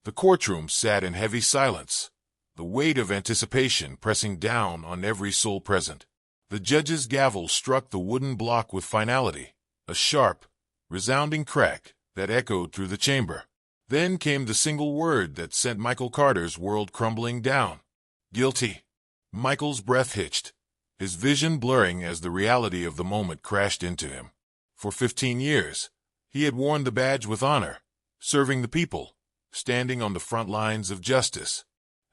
The courtroom sat in heavy silence, the weight of anticipation pressing down on every soul present. The judge's gavel struck the wooden block with finality, a sharp, resounding crack that echoed through the chamber. Then came the single word that sent Michael Carter's world crumbling down. Guilty. Michael's breath hitched, his vision blurring as the reality of the moment crashed into him. For 15 years, he had worn the badge with honor, serving the people, standing on the front lines of justice.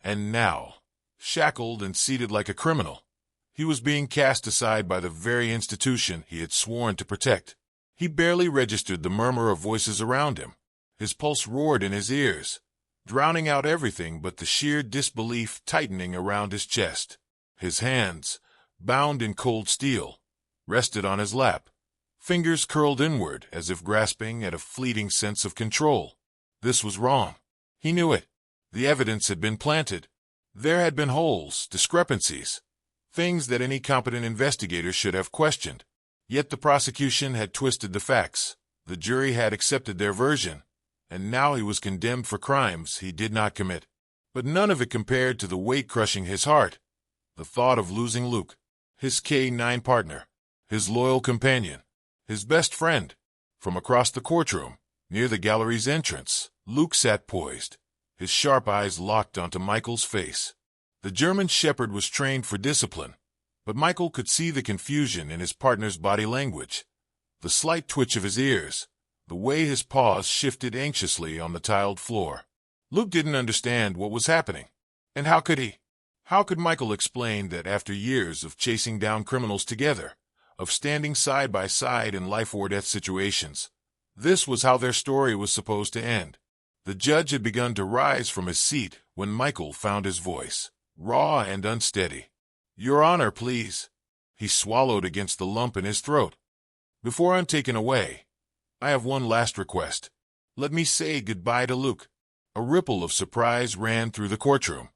And now, shackled and seated like a criminal, he was being cast aside by the very institution he had sworn to protect. He barely registered the murmur of voices around him. His pulse roared in his ears, drowning out everything but the sheer disbelief tightening around his chest. His hands, bound in cold steel, rested on his lap, fingers curled inward as if grasping at a fleeting sense of control. This was wrong. He knew it. The evidence had been planted. There had been holes, discrepancies, things that any competent investigator should have questioned. Yet the prosecution had twisted the facts. The jury had accepted their version, and now he was condemned for crimes he did not commit. But none of it compared to the weight crushing his heart. The thought of losing Luke, his K-9 partner, his loyal companion, his best friend. From across the courtroom, near the gallery's entrance, Luke sat poised, his sharp eyes locked onto Michael's face. The German shepherd was trained for discipline, but Michael could see the confusion in his partner's body language, the slight twitch of his ears, the way his paws shifted anxiously on the tiled floor. Luke didn't understand what was happening. And how could he? How could Michael explain that after years of chasing down criminals together, of standing side by side in life-or-death situations, this was how their story was supposed to end? The judge had begun to rise from his seat when Michael found his voice, raw and unsteady. "Your Honor, please." He swallowed against the lump in his throat. "Before I'm taken away, I have one last request. Let me say goodbye to Luke." A ripple of surprise ran through the courtroom.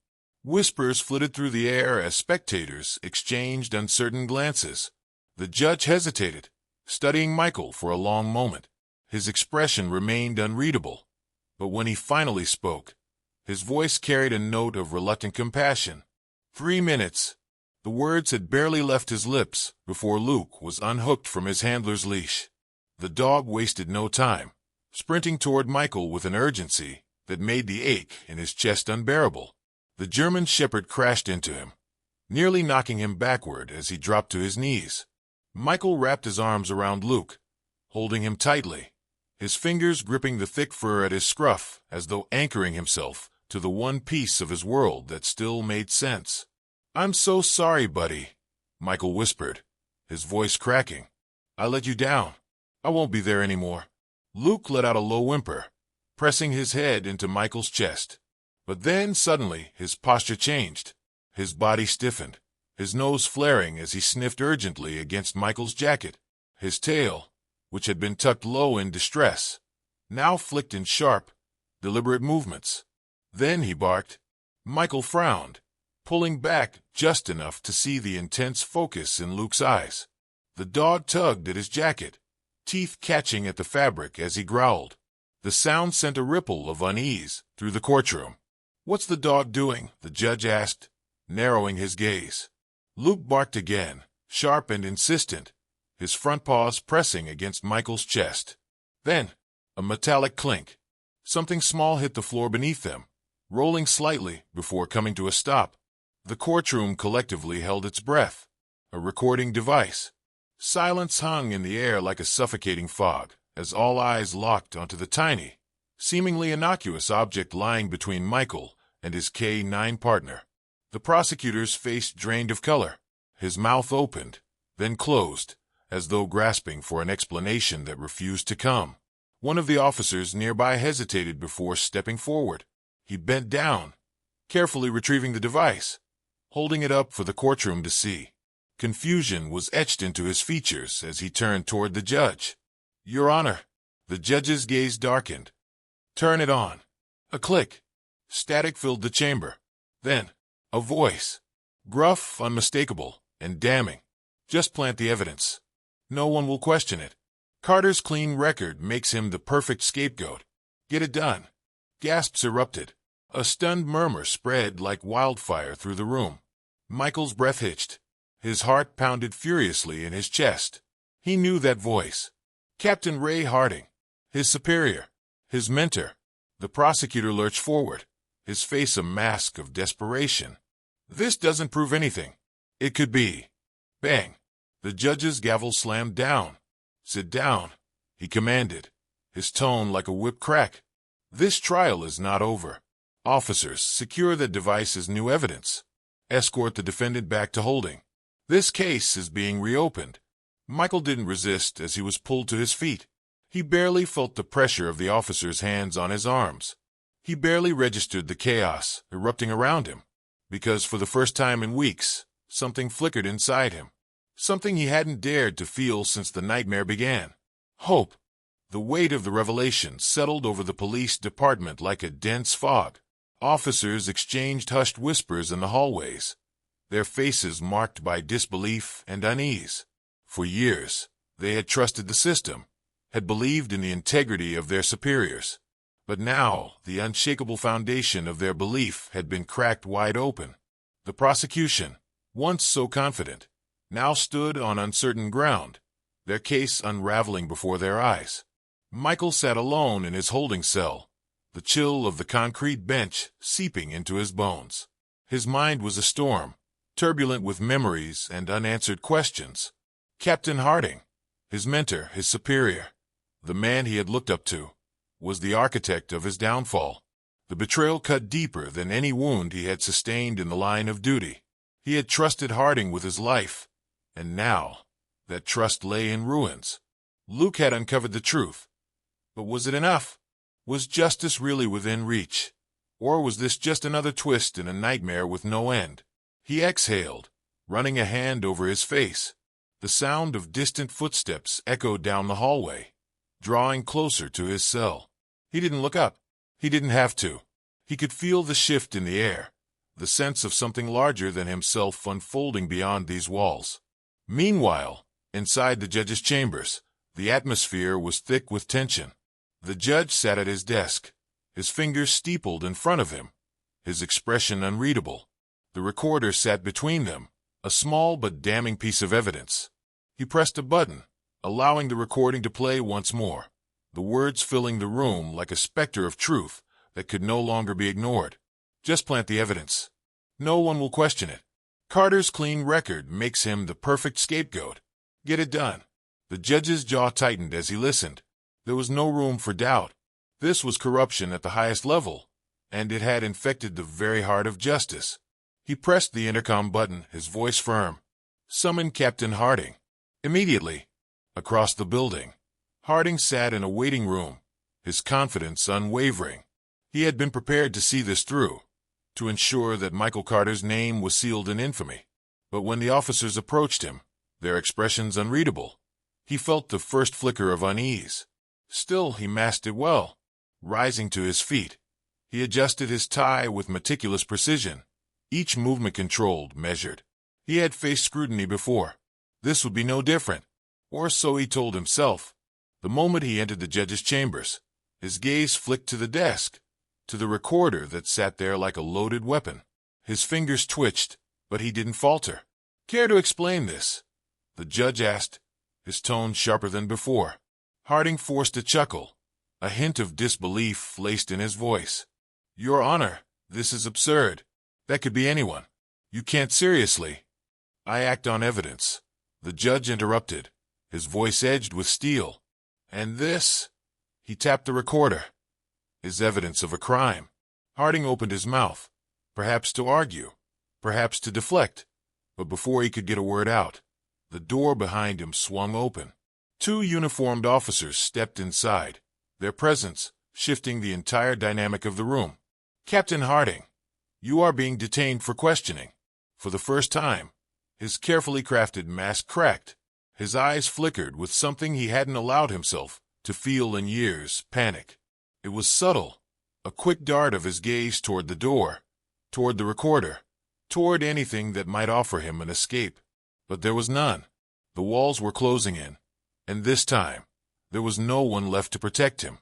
Whispers flitted through the air as spectators exchanged uncertain glances. The judge hesitated, studying Michael for a long moment. His expression remained unreadable, but when he finally spoke, his voice carried a note of reluctant compassion. 3 minutes. The words had barely left his lips before Luke was unhooked from his handler's leash. The dog wasted no time, sprinting toward Michael with an urgency that made the ache in his chest unbearable. The German shepherd crashed into him, nearly knocking him backward as he dropped to his knees. Michael wrapped his arms around Luke, holding him tightly, his fingers gripping the thick fur at his scruff as though anchoring himself to the one piece of his world that still made sense. "I'm so sorry, buddy," Michael whispered, his voice cracking. "I let you down. I won't be there anymore." Luke let out a low whimper, pressing his head into Michael's chest. But then suddenly his posture changed. His body stiffened, his nose flaring as he sniffed urgently against Michael's jacket. His tail, which had been tucked low in distress, now flicked in sharp, deliberate movements. Then he barked. Michael frowned, pulling back just enough to see the intense focus in Luke's eyes. The dog tugged at his jacket, teeth catching at the fabric as he growled. The sound sent a ripple of unease through the courtroom. "What's the dog doing?" the judge asked, narrowing his gaze. Luke barked again, sharp and insistent, his front paws pressing against Michael's chest. Then, a metallic clink. Something small hit the floor beneath them, rolling slightly before coming to a stop. The courtroom collectively held its breath. A recording device. Silence hung in the air like a suffocating fog, as all eyes locked onto the tiny, seemingly innocuous object lying between Michael and his K-9 partner. The prosecutor's face drained of color. His mouth opened, then closed, as though grasping for an explanation that refused to come. One of the officers nearby hesitated before stepping forward. He bent down, carefully retrieving the device, holding it up for the courtroom to see. Confusion was etched into his features as he turned toward the judge. "Your Honor." The judge's gaze darkened. "Turn it on." A click. Static filled the chamber. Then, a voice. Gruff, unmistakable, and damning. "Just plant the evidence. No one will question it. Carter's clean record makes him the perfect scapegoat. Get it done." Gasps erupted. A stunned murmur spread like wildfire through the room. Michael's breath hitched. His heart pounded furiously in his chest. He knew that voice. Captain Ray Harding. His superior. His mentor. The prosecutor lurched forward, his face a mask of desperation. This doesn't prove anything. It could be. Bang. The judge's gavel slammed down. Sit down, he commanded, his tone like a whip crack. This trial is not over. Officers, secure the device as new evidence. Escort the defendant back to holding. This case is being reopened. Michael didn't resist as he was pulled to his feet. He barely felt the pressure of the officer's hands on his arms. He barely registered the chaos erupting around him, because for the first time in weeks, something flickered inside him. Something he hadn't dared to feel since the nightmare began. Hope. The weight of the revelation settled over the police department like a dense fog. Officers exchanged hushed whispers in the hallways, their faces marked by disbelief and unease. For years, they had trusted the system, had believed in the integrity of their superiors. But now, the unshakable foundation of their belief had been cracked wide open. The prosecution, once so confident, now stood on uncertain ground, their case unraveling before their eyes. Michael sat alone in his holding cell, the chill of the concrete bench seeping into his bones. His mind was a storm, turbulent with memories and unanswered questions. Captain Harding, his mentor, his superior, the man he had looked up to, was the architect of his downfall. The betrayal cut deeper than any wound he had sustained in the line of duty. He had trusted Harding with his life, and now that trust lay in ruins. Luke had uncovered the truth. But was it enough? Was justice really within reach? Or was this just another twist in a nightmare with no end? He exhaled, running a hand over his face. The sound of distant footsteps echoed down the hallway, drawing closer to his cell. He didn't look up. He didn't have to. He could feel the shift in the air, the sense of something larger than himself unfolding beyond these walls. Meanwhile, inside the judge's chambers, the atmosphere was thick with tension. The judge sat at his desk, his fingers steepled in front of him, his expression unreadable. The recorder sat between them, a small but damning piece of evidence. He pressed a button, allowing the recording to play once more, the words filling the room like a specter of truth that could no longer be ignored. Just plant the evidence. No one will question it. Carter's clean record makes him the perfect scapegoat. Get it done. The judge's jaw tightened as he listened. There was no room for doubt. This was corruption at the highest level, and it had infected the very heart of justice. He pressed the intercom button, his voice firm. Summon Captain Harding. Immediately. Across the building, Harding sat in a waiting room, his confidence unwavering. He had been prepared to see this through, to ensure that Michael Carter's name was sealed in infamy. But when the officers approached him, their expressions unreadable, he felt the first flicker of unease. Still, he masked it well. Rising to his feet, he adjusted his tie with meticulous precision, each movement controlled, measured. He had faced scrutiny before. This would be no different, or so he told himself. The moment he entered the judge's chambers, his gaze flicked to the desk, to the recorder that sat there like a loaded weapon. His fingers twitched, but he didn't falter. Care to explain this? The judge asked, his tone sharper than before. Harding forced a chuckle, a hint of disbelief laced in his voice. Your Honor, this is absurd. That could be anyone. You can't seriously. I act on evidence. The judge interrupted, his voice edged with steel. And this? He tapped the recorder. Is evidence of a crime. Harding opened his mouth, perhaps to argue, perhaps to deflect. But before he could get a word out, the door behind him swung open. Two uniformed officers stepped inside, their presence shifting the entire dynamic of the room. Captain Harding, you are being detained for questioning. For the first time, his carefully crafted mask cracked. His eyes flickered with something he hadn't allowed himself to feel in years, panic. It was subtle, a quick dart of his gaze toward the door, toward the recorder, toward anything that might offer him an escape. But there was none. The walls were closing in, and this time, there was no one left to protect him.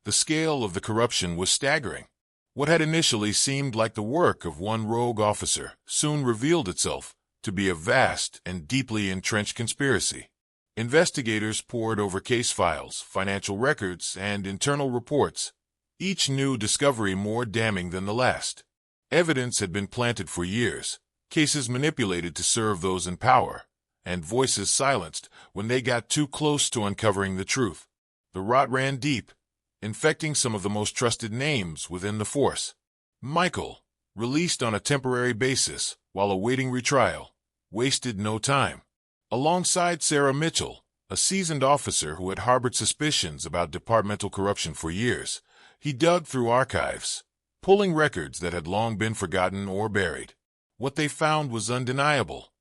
The scale of the corruption was staggering. What had initially seemed like the work of one rogue officer soon revealed itself to be a vast and deeply entrenched conspiracy. Investigators pored over case files, financial records, and internal reports, each new discovery more damning than the last. Evidence had been planted for years, cases manipulated to serve those in power, and voices silenced when they got too close to uncovering the truth. The rot ran deep, infecting some of the most trusted names within the force. Michael, released on a temporary basis while awaiting retrial, wasted no time. Alongside Sarah Mitchell, a seasoned officer who had harbored suspicions about departmental corruption for years, he dug through archives, pulling records that had long been forgotten or buried. What they found was undeniable.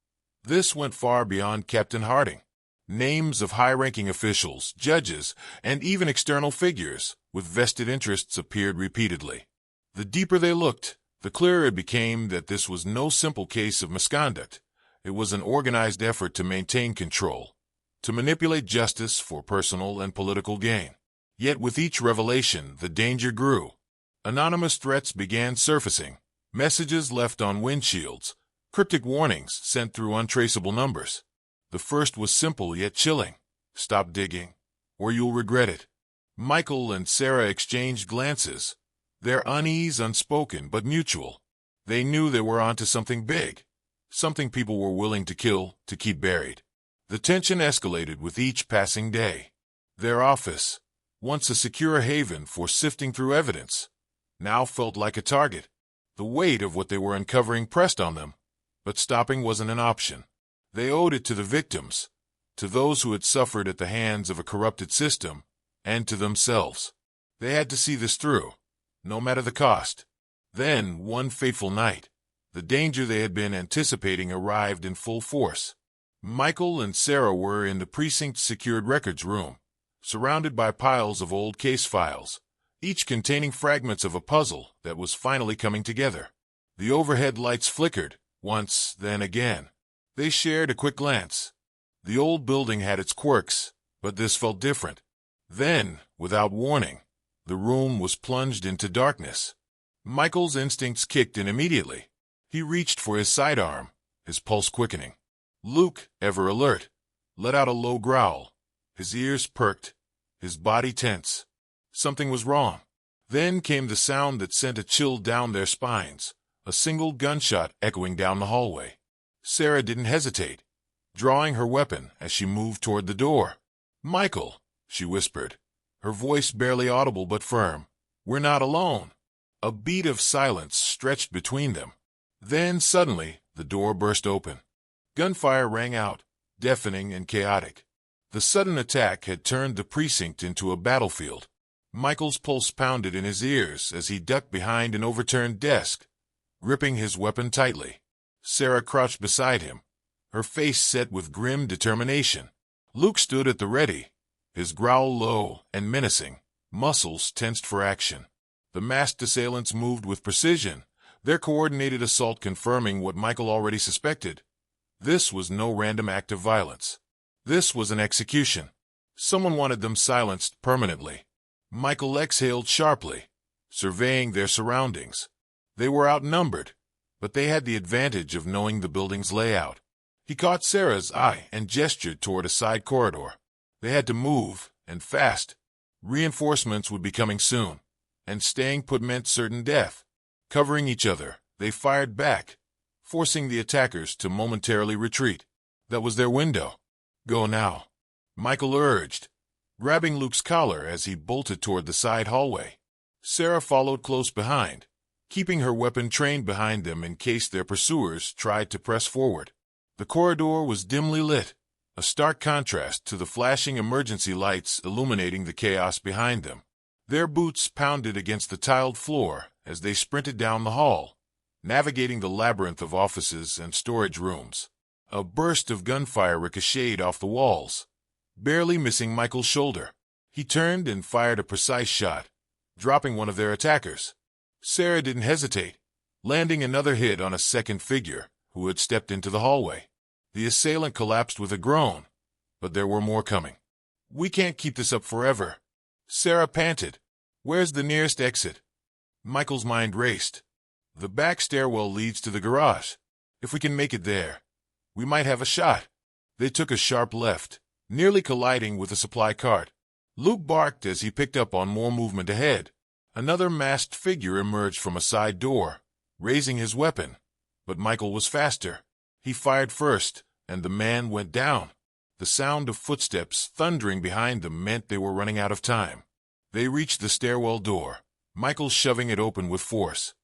This went far beyond Captain Harding. Names of high-ranking officials, judges, and even external figures with vested interests appeared repeatedly. The deeper they looked, the clearer it became that this was no simple case of misconduct. It was an organized effort to maintain control, to manipulate justice for personal and political gain. Yet with each revelation, the danger grew. Anonymous threats began surfacing, messages left on windshields, cryptic warnings sent through untraceable numbers. The first was simple yet chilling. Stop digging, or you'll regret it. Michael and Sarah exchanged glances, their unease unspoken but mutual. They knew they were onto something big, something people were willing to kill to keep buried. The tension escalated with each passing day. Their office, once a secure haven for sifting through evidence, now felt like a target. The weight of what they were uncovering pressed on them, but stopping wasn't an option. They owed it to the victims, to those who had suffered at the hands of a corrupted system, and to themselves. They had to see this through, no matter the cost. Then, one fateful night, the danger they had been anticipating arrived in full force. Michael and Sarah were in the precinct's secured records room, surrounded by piles of old case files, each containing fragments of a puzzle that was finally coming together. The overhead lights flickered, once, then again. They shared a quick glance. The old building had its quirks, but this felt different. Then, without warning, the room was plunged into darkness. Michael's instincts kicked in immediately. He reached for his sidearm, his pulse quickening. Luke, ever alert, let out a low growl. His ears perked, his body tense. Something was wrong. Then came the sound that sent a chill down their spines, a single gunshot echoing down the hallway. Sarah didn't hesitate, drawing her weapon as she moved toward the door. "Michael," she whispered, her voice barely audible but firm, "we're not alone." A beat of silence stretched between them. Then, suddenly, the door burst open. Gunfire rang out, deafening and chaotic. The sudden attack had turned the precinct into a battlefield. Michael's pulse pounded in his ears as he ducked behind an overturned desk, gripping his weapon tightly. Sarah crouched beside him, her face set with grim determination. Luke stood at the ready, his growl low and menacing, muscles tensed for action. The masked assailants moved with precision, their coordinated assault confirming what Michael already suspected. This was no random act of violence. This was an execution. Someone wanted them silenced permanently. Michael exhaled sharply, surveying their surroundings. They were outnumbered, but they had the advantage of knowing the building's layout. He caught Sarah's eye and gestured toward a side corridor. They had to move, and fast. Reinforcements would be coming soon, and staying put meant certain death. Covering each other, they fired back, forcing the attackers to momentarily retreat. That was their window. "Go now," Michael urged, grabbing Luke's collar as he bolted toward the side hallway. Sarah followed close behind, keeping her weapon trained behind them in case their pursuers tried to press forward. The corridor was dimly lit, a stark contrast to the flashing emergency lights illuminating the chaos behind them. Their boots pounded against the tiled floor as they sprinted down the hall, navigating the labyrinth of offices and storage rooms. A burst of gunfire ricocheted off the walls, barely missing Michael's shoulder. He turned and fired a precise shot, dropping one of their attackers. Sarah didn't hesitate, landing another hit on a second figure who had stepped into the hallway. The assailant collapsed with a groan, but there were more coming. "We can't keep this up forever," Sarah panted, Where's the nearest exit? Michael's mind raced. The back stairwell leads to the garage. If we can make it there, we might have a shot. They took a sharp left, nearly colliding with a supply cart. Luke barked as he picked up on more movement ahead. Another masked figure emerged from a side door, raising his weapon. But Michael was faster. He fired first, and the man went down. The sound of footsteps thundering behind them meant they were running out of time. They reached the stairwell door, Michael shoving it open with force.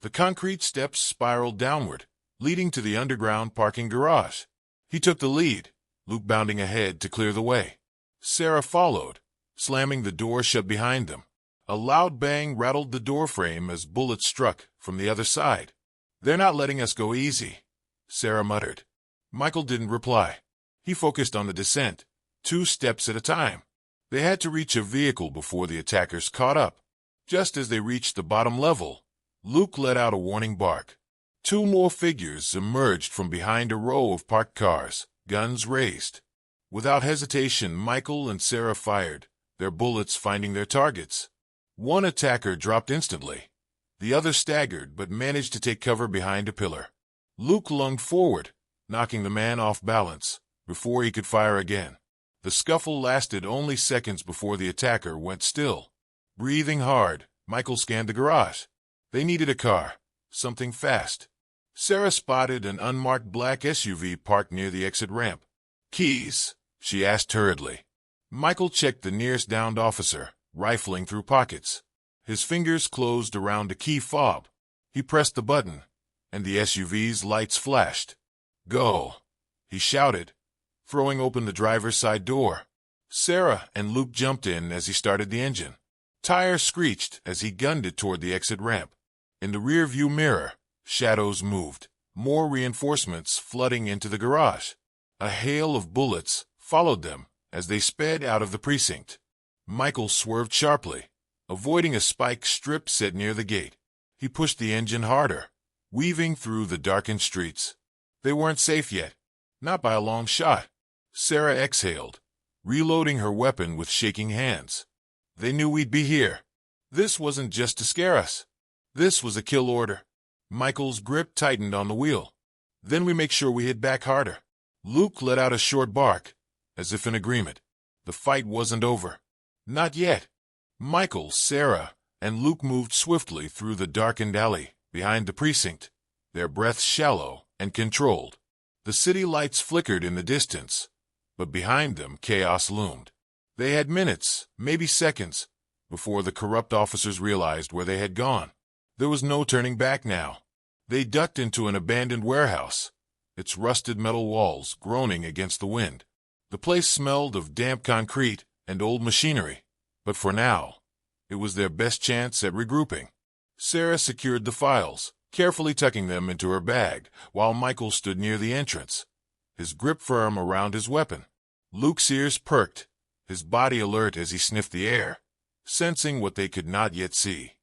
The concrete steps spiraled downward, leading to the underground parking garage. He took the lead, Luke bounding ahead to clear the way. Sarah followed, slamming the door shut behind them. A loud bang rattled the doorframe as bullets struck from the other side. "They're not letting us go easy," Sarah muttered. Michael didn't reply. He focused on the descent, 2 steps at a time. They had to reach a vehicle before the attackers caught up. Just as they reached the bottom level, Luke let out a warning bark. 2 more figures emerged from behind a row of parked cars, guns raised. Without hesitation, Michael and Sarah fired, their bullets finding their targets. One attacker dropped instantly. The other staggered but managed to take cover behind a pillar. Luke lunged forward, knocking the man off balance before he could fire again. The scuffle lasted only seconds before the attacker went still. Breathing hard, Michael scanned the garage. They needed a car, something fast. Sarah spotted an unmarked black SUV parked near the exit ramp. "Keys?" she asked hurriedly. Michael checked the nearest downed officer, rifling through pockets. His fingers closed around a key fob. He pressed the button, and the SUV's lights flashed. "Go," he shouted, throwing open the driver's side door. Sarah and Luke jumped in as he started the engine. Tires screeched as he gunned it toward the exit ramp. In the rear-view mirror, shadows moved, more reinforcements flooding into the garage. A hail of bullets followed them as they sped out of the precinct. Michael swerved sharply, avoiding a spike strip set near the gate. He pushed the engine harder, weaving through the darkened streets. They weren't safe yet, not by a long shot. Sarah exhaled, reloading her weapon with shaking hands. "They knew we'd be here. This wasn't just to scare us. This was a kill order." Michael's grip tightened on the wheel. "Then we make sure we hit back harder." Luke let out a short bark, as if in agreement. The fight wasn't over. Not yet. Michael, Sarah, and Luke moved swiftly through the darkened alley behind the precinct, their breaths shallow and controlled. The city lights flickered in the distance, but behind them chaos loomed. They had minutes, maybe seconds, before the corrupt officers realized where they had gone. There was no turning back now. They ducked into an abandoned warehouse, its rusted metal walls groaning against the wind. The place smelled of damp concrete and old machinery, but for now, it was their best chance at regrouping. Sarah secured the files, carefully tucking them into her bag, while Michael stood near the entrance, his grip firm around his weapon. Luke's ears perked, his body alert as he sniffed the air, sensing what they could not yet see.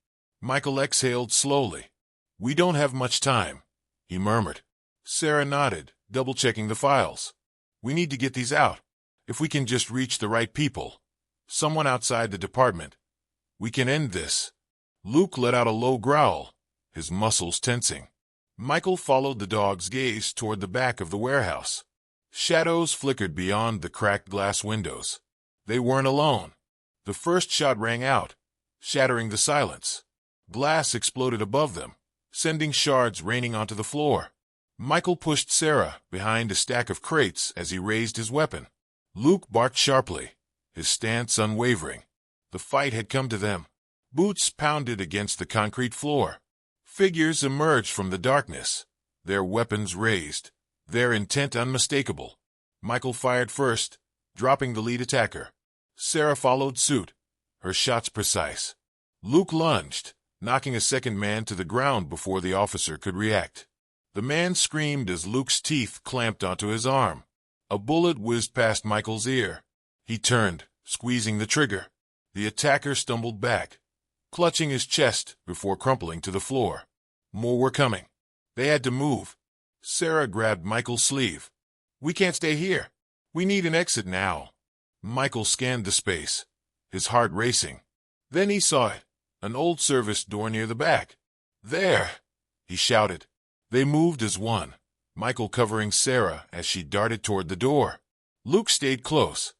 Michael exhaled slowly. "We don't have much time," he murmured. Sarah nodded, double-checking the files. "We need to get these out. If we can just reach the right people, someone outside the department, we can end this." Luke let out a low growl, his muscles tensing. Michael followed the dog's gaze toward the back of the warehouse. Shadows flickered beyond the cracked glass windows. They weren't alone. The first shot rang out, shattering the silence. Glass exploded above them, sending shards raining onto the floor. Michael pushed Sarah behind a stack of crates as he raised his weapon. Luke barked sharply, his stance unwavering. The fight had come to them. Boots pounded against the concrete floor. Figures emerged from the darkness, their weapons raised, their intent unmistakable. Michael fired first, dropping the lead attacker. Sarah followed suit, her shots precise. Luke lunged, knocking a second man to the ground before the officer could react. The man screamed as Luke's teeth clamped onto his arm. A bullet whizzed past Michael's ear. He turned, squeezing the trigger. The attacker stumbled back, clutching his chest before crumpling to the floor. More were coming. They had to move. Sarah grabbed Michael's sleeve. "We can't stay here. We need an exit now." Michael scanned the space, his heart racing. Then he saw it, An old service door near the back. "There!" he shouted. They moved as one, Michael covering Sarah as she darted toward the door. Luke stayed close,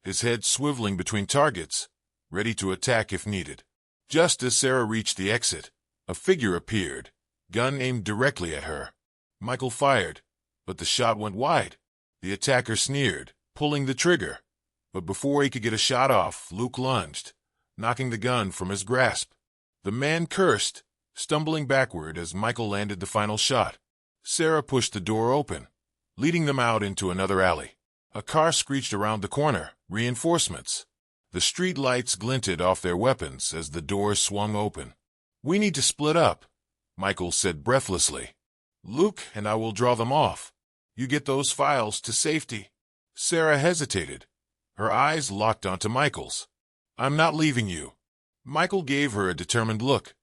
his head swiveling between targets, ready to attack if needed. Just as Sarah reached the exit, a figure appeared, gun aimed directly at her. Michael fired, but the shot went wide. The attacker sneered, pulling the trigger. But before he could get a shot off, Luke lunged, knocking the gun from his grasp. The man cursed, stumbling backward as Michael landed the final shot. Sarah pushed the door open, leading them out into another alley. A car screeched around the corner, reinforcements. The street lights glinted off their weapons as the doors swung open. "We need to split up," Michael said breathlessly. "Luke and I will draw them off. You get those files to safety." Sarah hesitated, her eyes locked onto Michael's. "I'm not leaving you." Michael gave her a determined look.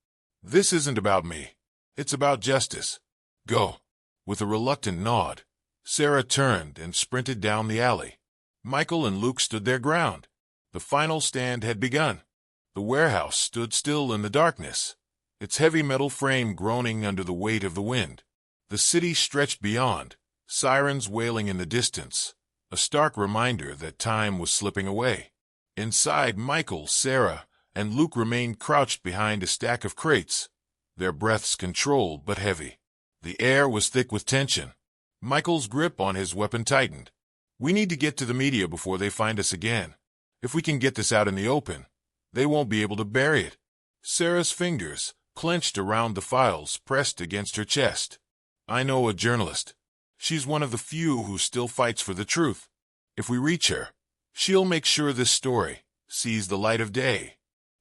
"This isn't about me. It's about justice. Go." With a reluctant nod, Sarah turned and sprinted down the alley. Michael and Luke stood their ground. The final stand had begun. The warehouse stood still in the darkness, its heavy metal frame groaning under the weight of the wind. The city stretched beyond, sirens wailing in the distance, a stark reminder that time was slipping away. Inside, Michael, Sarah, and Luke remained crouched behind a stack of crates, their breaths controlled but heavy. The air was thick with tension. Michael's grip on his weapon tightened. "We need to get to the media before they find us again. If we can get this out in the open, they won't be able to bury it." Sarah's fingers, clenched around the files, pressed against her chest. "I know a journalist. She's one of the few who still fights for the truth. If we reach her, she'll make sure this story sees the light of day."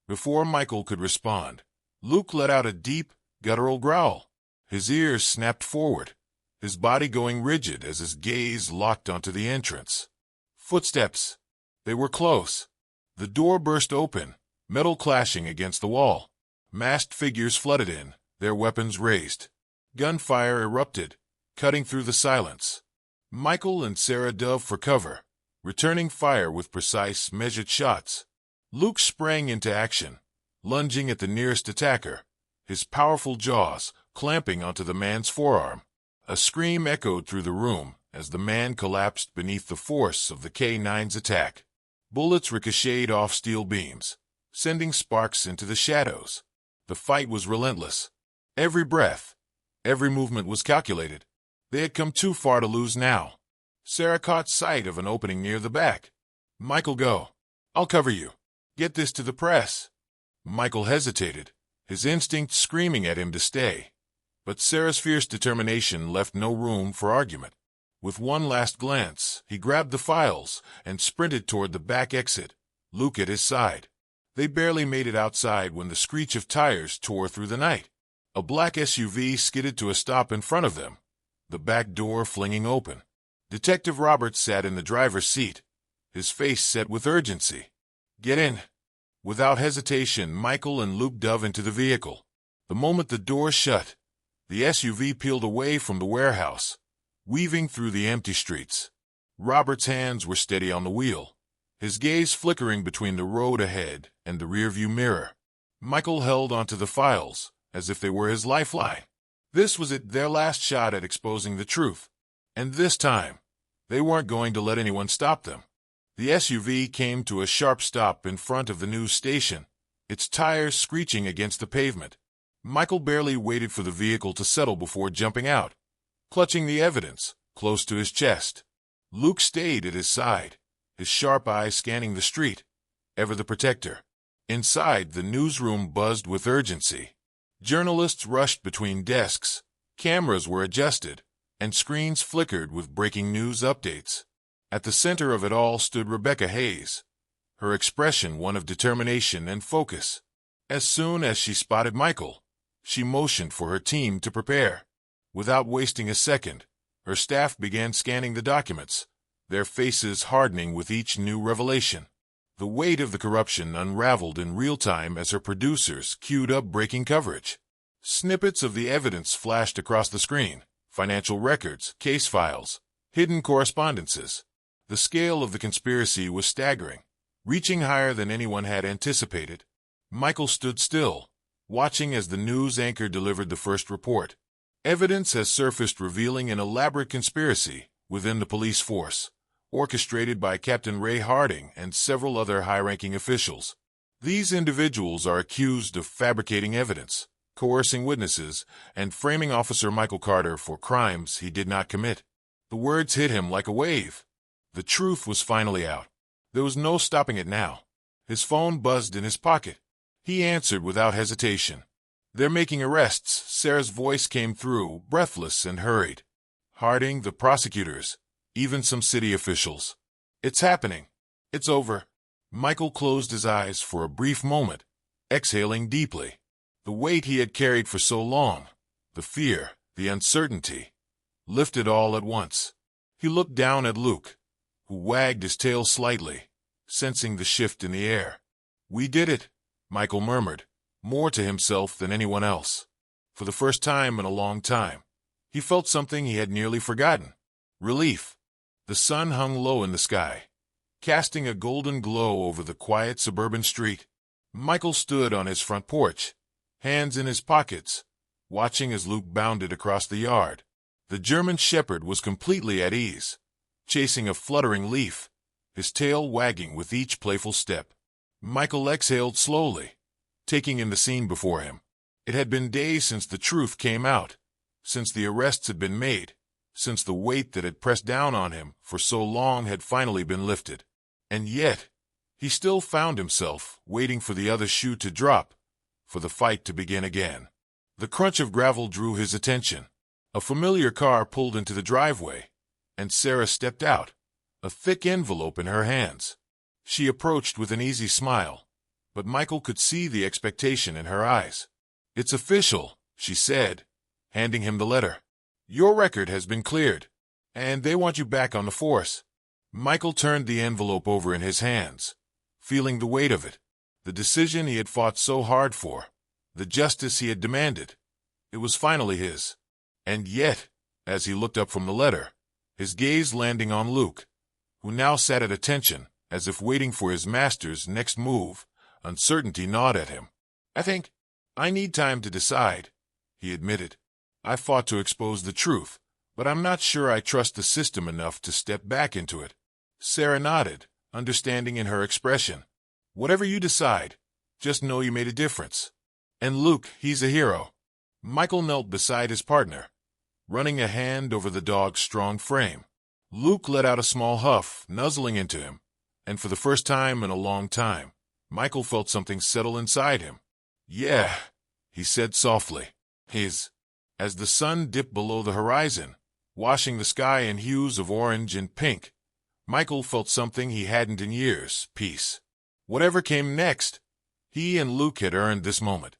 Before Michael could respond, Luke let out a deep, guttural growl. His ears snapped forward, his body going rigid as his gaze locked onto the entrance. Footsteps. They were close. The door burst open, metal clashing against the wall. Masked figures flooded in, their weapons raised. Gunfire erupted, cutting through the silence. Michael and Sarah dove for cover, returning fire with precise, measured shots. Luke sprang into action, lunging at the nearest attacker, his powerful jaws clamping onto the man's forearm. A scream echoed through the room as the man collapsed beneath the force of the K-9's attack. Bullets ricocheted off steel beams, sending sparks into the shadows. The fight was relentless. Every breath, every movement was calculated. They had come too far to lose now. Sarah caught sight of an opening near the back. "Michael, go. I'll cover you. Get this to the press." Michael hesitated, his instinct screaming at him to stay. But Sarah's fierce determination left no room for argument. With one last glance, he grabbed the files and sprinted toward the back exit, Luke at his side. They barely made it outside when the screech of tires tore through the night. A black SUV skidded to a stop in front of them, the back door flinging open. Detective Roberts sat in the driver's seat, his face set with urgency. "Get in." Without hesitation, Michael and Luke dove into the vehicle. The moment the door shut, the SUV peeled away from the warehouse, weaving through the empty streets. Robert's hands were steady on the wheel, his gaze flickering between the road ahead and the rearview mirror. Michael held onto the files as if they were his lifeline. This was it, their last shot at exposing the truth. And this time, they weren't going to let anyone stop them. The SUV came to a sharp stop in front of the news station, its tires screeching against the pavement. Michael barely waited for the vehicle to settle before jumping out, clutching the evidence close to his chest. Luke stayed at his side, his sharp eyes scanning the street, ever the protector. Inside, the newsroom buzzed with urgency. Journalists rushed between desks, cameras were adjusted, and screens flickered with breaking news updates. At the center of it all stood Rebecca Hayes, her expression one of determination and focus. As soon as she spotted Michael, she motioned for her team to prepare. Without wasting a second, her staff began scanning the documents, their faces hardening with each new revelation. The weight of the corruption unraveled in real time as her producers queued up breaking coverage. Snippets of the evidence flashed across the screen: financial records, case files, hidden correspondences. The scale of the conspiracy was staggering, reaching higher than anyone had anticipated. Michael stood still, watching as the news anchor delivered the first report. Evidence has surfaced revealing an elaborate conspiracy within the police force, orchestrated by Captain Ray Harding and several other high-ranking officials. These individuals are accused of fabricating evidence, coercing witnesses, and framing Officer Michael Carter for crimes he did not commit. The words hit him like a wave. The truth was finally out. There was no stopping it now. His phone buzzed in his pocket. He answered without hesitation. "They're making arrests," Sarah's voice came through, breathless and hurried. "Harding, the prosecutors, even some city officials. It's happening. It's over." Michael closed his eyes for a brief moment, exhaling deeply. The weight he had carried for so long, the fear, the uncertainty, lifted all at once. He looked down at Luke, who wagged his tail slightly, sensing the shift in the air. "We did it," Michael murmured, more to himself than anyone else. For the first time in a long time, he felt something he had nearly forgotten: relief. The sun hung low in the sky, casting a golden glow over the quiet suburban street. Michael stood on his front porch, hands in his pockets, watching as Luke bounded across the yard. The German shepherd was completely at ease, chasing a fluttering leaf, his tail wagging with each playful step. Michael exhaled slowly, taking in the scene before him. It had been days since the truth came out, since the arrests had been made, since the weight that had pressed down on him for so long had finally been lifted. And yet, he still found himself waiting for the other shoe to drop, for the fight to begin again. The crunch of gravel drew his attention. A familiar car pulled into the driveway, and Sarah stepped out, a thick envelope in her hands. She approached with an easy smile, but Michael could see the expectation in her eyes. "It's official," she said, handing him the letter. "Your record has been cleared, and they want you back on the force." Michael turned the envelope over in his hands, feeling the weight of it. The decision he had fought so hard for, the justice he had demanded, it was finally his. And yet, as he looked up from the letter, his gaze landing on Luke, who now sat at attention, as if waiting for his master's next move, uncertainty gnawed at him. I need time to decide," he admitted. "I fought to expose the truth, but I'm not sure I trust the system enough to step back into it." Sarah nodded, understanding in her expression. "Whatever you decide, just know you made a difference. And Luke, he's a hero." Michael knelt beside his partner, running a hand over the dog's strong frame. Luke let out a small huff, nuzzling into him, and for the first time in a long time, Michael felt something settle inside him. "Yeah," he said softly. As the sun dipped below the horizon, washing the sky in hues of orange and pink, Michael felt something he hadn't in years: peace. Whatever came next, he and Luke had earned this moment.